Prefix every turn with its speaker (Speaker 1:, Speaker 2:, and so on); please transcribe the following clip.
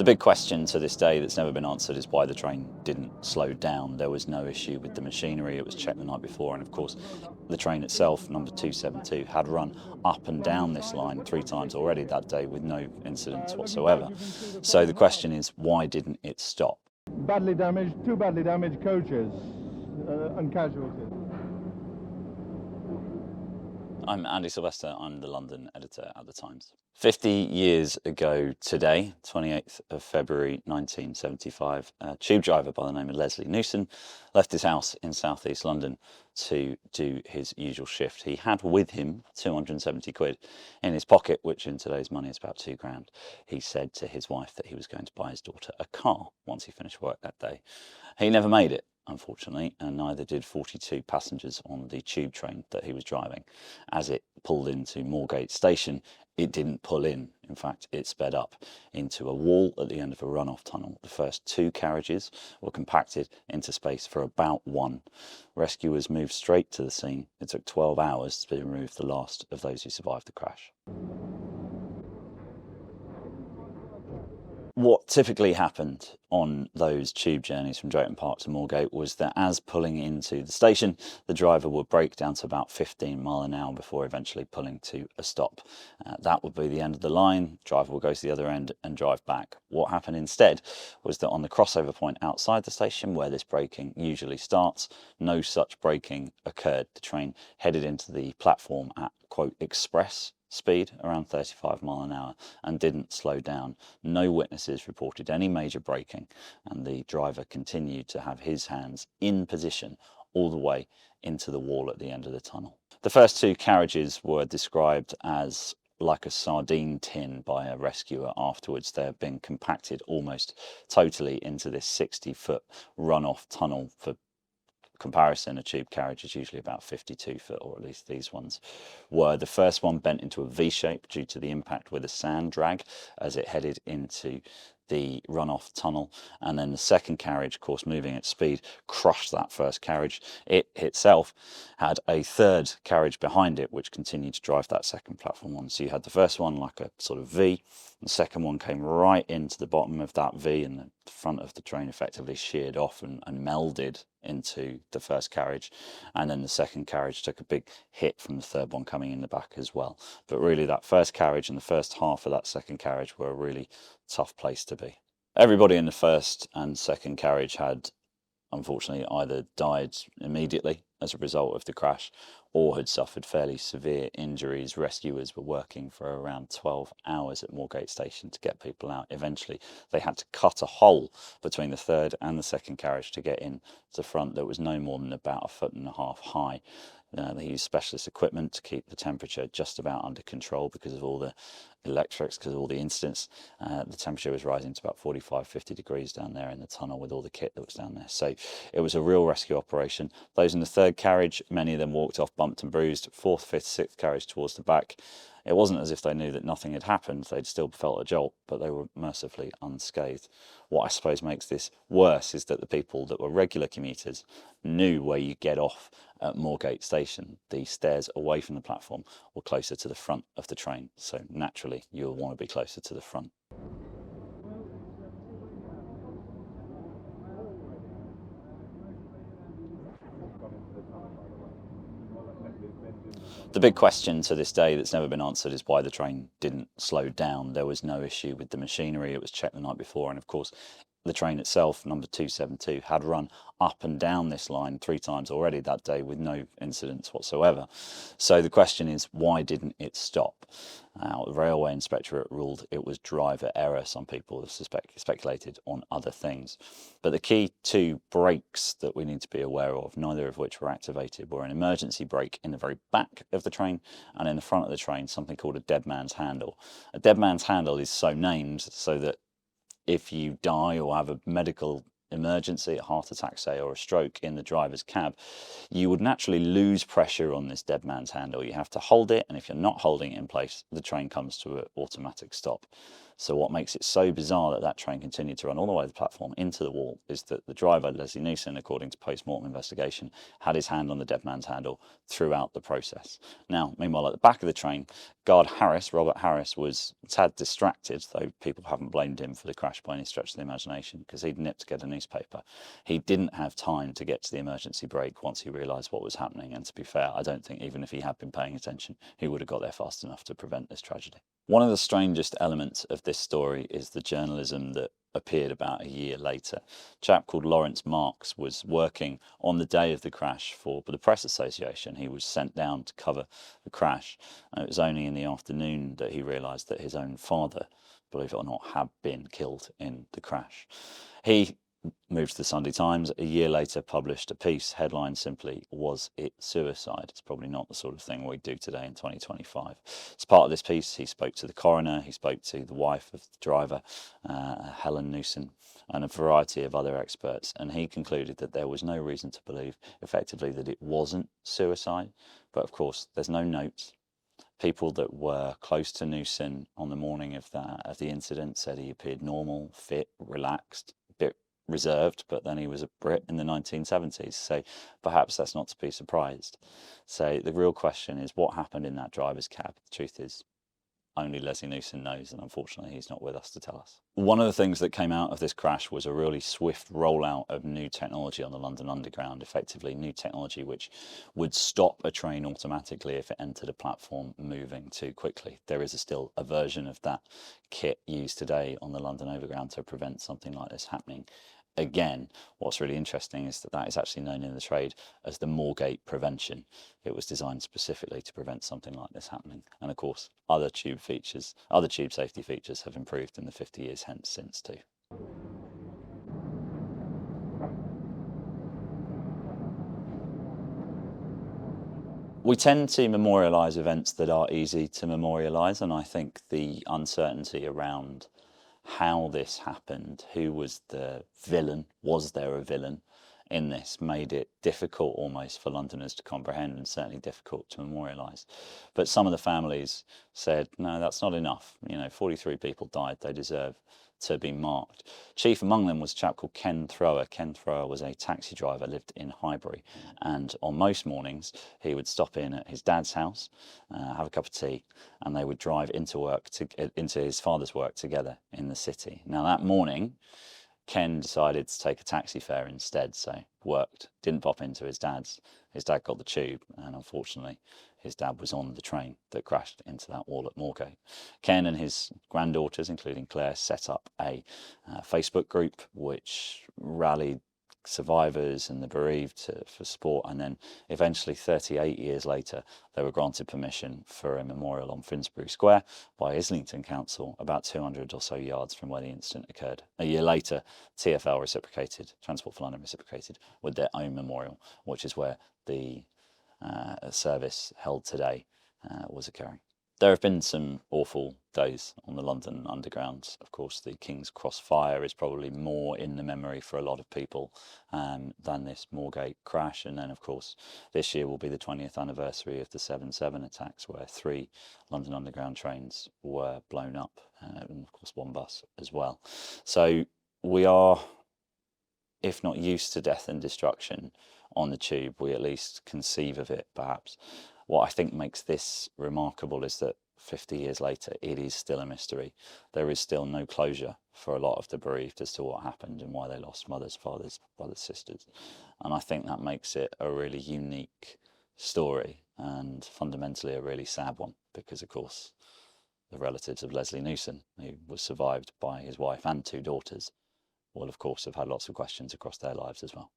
Speaker 1: The big question to this day that's never been answered is why the train didn't slow down. There was no issue with the machinery, it was checked the night before, and of course the train itself, number 272, had run up and down this line 3 times already that day with no incidents whatsoever. So the question is, why didn't it stop?
Speaker 2: Badly damaged, 2 badly damaged coaches and casualties.
Speaker 1: I'm Andy Silvester, I'm the London editor at The Times. 50 years ago today, 28th of February 1975, a tube driver by the name of Leslie Newson left his house in southeast London to do his usual shift. He had with him 270 quid in his pocket, which in today's money is about £2,000. He said to his wife that he was going to buy his daughter a car once he finished work that day. He never made it, unfortunately, and neither did 42 passengers on the tube train that he was driving. As it pulled into Moorgate station, it didn't pull in. In fact, it sped up into a wall at the end of a runoff tunnel. The first 2 carriages were compacted into space for about 1. Rescuers moved straight to the scene. It took 12 hours to remove the last of those who survived the crash. What typically happened on those tube journeys from Drayton Park to Moorgate was that as pulling into the station, the driver would brake down to about 15 miles an hour before eventually pulling to a stop. That would be the end of the line. The driver would go to the other end and drive back. What happened instead was that on the crossover point outside the station, where this braking usually starts, no such braking occurred. The train headed into the platform at, quote, express speed, around 35 miles an hour, and didn't slow down. No witnesses reported any major braking, and the driver continued to have his hands in position all the way into the wall at the end of the tunnel. The first 2 carriages were described as like a sardine tin by a rescuer afterwards. They had been compacted almost totally into this 60-foot runoff tunnel. For comparison, a tube carriage is usually about 52 foot, or at least these ones were. The first one bent into a V shape due to the impact with a sand drag as it headed into the runoff tunnel, and then the second carriage, of course moving at speed, crushed that first carriage. It itself had a 3rd carriage behind it which continued to drive that second platform on. So you had the first one like a sort of V, the second one came right into the bottom of that V, and the front of the train effectively sheared off and melded into the first carriage, and then the second carriage took a big hit from the 3rd one coming in the back as well. But really that first carriage and the first half of that second carriage were a really tough place to be. Everybody in the first and second carriage had unfortunately either died immediately as a result of the crash or had suffered fairly severe injuries. Rescuers were working for around 12 hours at Moorgate station to get people out. Eventually they had to cut a hole between the 3rd and the second carriage to get in to the front that was no more than about 1.5 foot high. They used specialist equipment to keep the temperature just about under control because of all the electrics, because of all the incidents. The temperature was rising to about 45-50 degrees down there in the tunnel with all the kit that was down there. So it was a real rescue operation. Those in the 3rd carriage, many of them walked off bumped and bruised. 4th, 5th, 6th carriage towards the back, it wasn't as if they knew that nothing had happened. They'd still felt a jolt, but they were mercifully unscathed. What I suppose makes this worse is that the people that were regular commuters knew where you get off at Moorgate station. The stairs away from the platform were closer to the front of the train, so naturally you'll want to be closer to the front. The big question to this day that's never been answered is why the train didn't slow down. There was no issue with the machinery, it was checked the night before, and of course the train itself, number 272, had run up and down this line 3 times already that day with no incidents whatsoever. So the question is, why didn't it stop? Now, the railway inspectorate ruled it was driver error. Some people have speculated on other things. But the key 2 brakes that we need to be aware of, neither of which were activated, were an emergency brake in the very back of the train, and in the front of the train something called a dead man's handle. A dead man's handle is so named so that if you die or have a medical emergency, a heart attack say, or a stroke in the driver's cab, you would naturally lose pressure on this dead man's handle. You have to hold it, and if you're not holding it in place, the train comes to an automatic stop. So what makes it so bizarre that that train continued to run all the way to the platform into the wall is that the driver, Leslie Newson, according to post-mortem investigation, had his hand on the dead man's handle throughout the process. Now, meanwhile, at the back of the train, guard Harris, Robert Harris, was a tad distracted, though people haven't blamed him for the crash by any stretch of the imagination, because he'd nipped to get a newspaper. He didn't have time to get to the emergency brake once he realised what was happening, and to be fair, I don't think even if he had been paying attention, he would have got there fast enough to prevent this tragedy. One of the strangest elements of this story is the journalism that appeared about a year later. A chap called Lawrence Marks was working on the day of the crash for the Press Association. He was sent down to cover the crash, and it was only in the afternoon that he realised that his own father, believe it or not, had been killed in the crash. He moved to the Sunday Times. A year later, published a piece, headline simply, "Was it suicide?" It's probably not the sort of thing we do today in 2025. As part of this piece, he spoke to the coroner, he spoke to the wife of the driver, Helen Newson, and a variety of other experts, and he concluded that there was no reason to believe, effectively, that it wasn't suicide. But of course, there's no notes. People that were close to Newson on the morning of the incident said he appeared normal, fit, relaxed, a bit reserved, but then he was a Brit in the 1970s, so perhaps that's not to be surprised. So the real question is, what happened in that driver's cab? The truth is, only Leslie Newson knows, and unfortunately he's not with us to tell us. One of the things that came out of this crash was a really swift rollout of new technology on the London Underground, effectively new technology which would stop a train automatically if it entered a platform moving too quickly. There is still a version of that kit used today on the London Overground to prevent something like this happening again. What's really interesting is that that is actually known in the trade as the Moorgate prevention. It was designed specifically to prevent something like this happening. And of course, other tube safety features have improved in the 50 years hence since too. We tend to memorialise events that are easy to memorialise, and I think the uncertainty around how this happened, who was the villain, was there a villain in this, made it difficult almost for Londoners to comprehend, and certainly difficult to memorialise. But some of the families said, no, that's not enough. 43 people died, they deserve to be marked. Chief among them was a chap called Ken Thrower. Ken Thrower was a taxi driver, lived in Highbury, and on most mornings he would stop in at his dad's house, have a cup of tea, and they would drive into his father's work together in the city. Now that morning, Ken decided to take a taxi fare instead, so worked, didn't pop into his dad's. His dad got the tube, and unfortunately his dad was on the train that crashed into that wall at Moorgate. Ken and his granddaughters, including Claire, set up a Facebook group which rallied survivors and the bereaved for support, and then eventually 38 years later they were granted permission for a memorial on Finsbury Square by Islington Council, about 200 or so yards from where the incident occurred. A year later, TfL reciprocated, Transport for London reciprocated with their own memorial, which is where the service held today was occurring. There have been some awful days on the London Underground. Of course, the King's Cross fire is probably more in the memory for a lot of people than this Moorgate crash. And then, of course, this year will be the 20th anniversary of the 7/7 attacks, where 3 London Underground trains were blown up, and of course one bus as well. So we are, if not used to death and destruction on the tube, we at least conceive of it, perhaps. What I think makes this remarkable is that 50 years later, it is still a mystery. There is still no closure for a lot of the bereaved as to what happened and why they lost mothers, fathers, brothers, sisters. And I think that makes it a really unique story, and fundamentally a really sad one, because of course the relatives of Leslie Newson, who was survived by his wife and 2 daughters, will of course have had lots of questions across their lives as well.